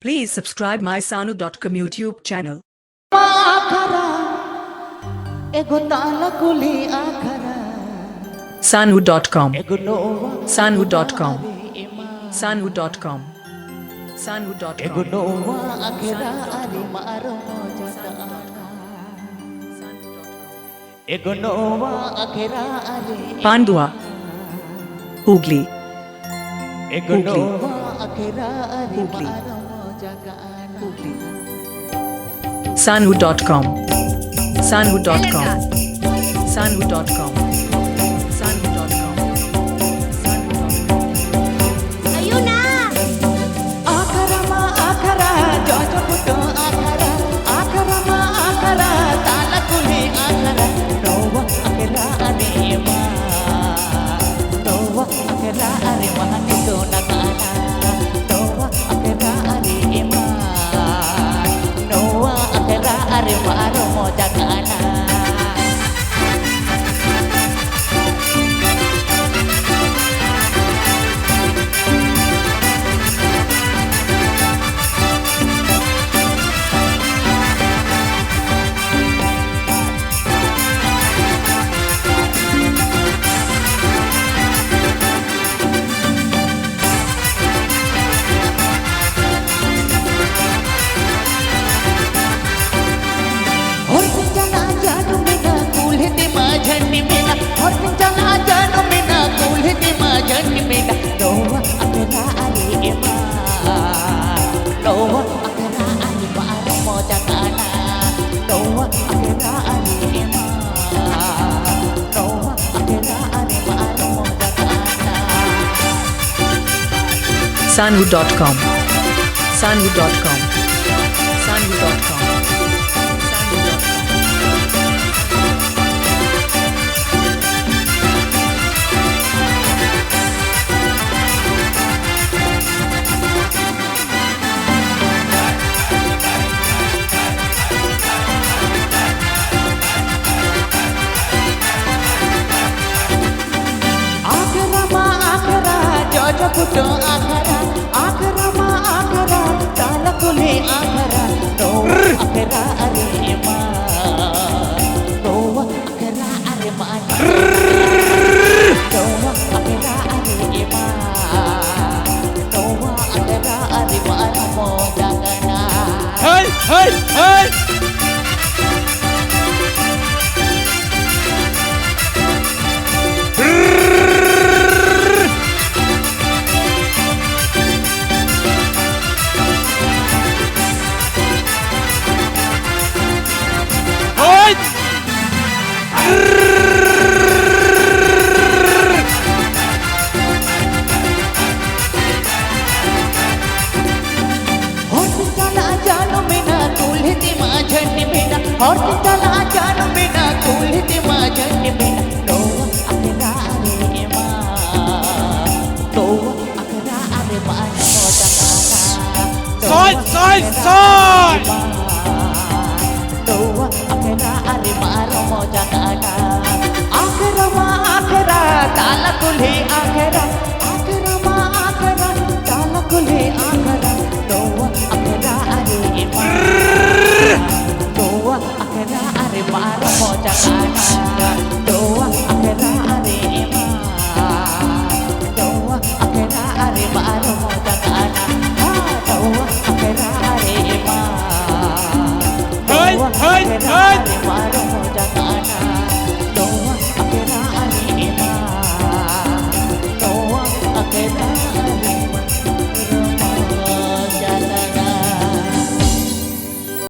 Please subscribe my sanu.com YouTube channel. Sanu.com. Sanu.com. Sanu.com. Pandua. Hooghly. Hooghly. Hooghly. Sanu.com. Sanu.com. Sanu.com. Sanu.com. Ayun na! Akara ma akara, jojo puto akara. Akara ma akara, tala kuli akara. Nowa akara anima. Nowa akara anima nito nakana. Nowa akara anima. Nowa akara anima aromo jakana. Sanu.com. Sanu.com. Sanu.com. Jojo puto akara, akara ma akara, tala kuli akara. Nowa akara arima, nowa akara arima. Nowa akara arima, nowa akara arima namo jagana. Hey, hey, hey! और चला जानो बिना कुलती मजन बिना नोवा अकरा अरे माँ नोवा अकरा अरे माँ नमो जगाना नोवा अकरा अरे माँ नमो जगाना आखरा माँ आखरा ताला कुल्ही आखरा आखरा माँ आखरा ताला कुल्ही आखरा नोवा अकरा अरे माँ Doa akera are maro mo jakana. Doa akera are ma. Doa akera are maro mo jakana. Doa akera are ma. Doa akera are maro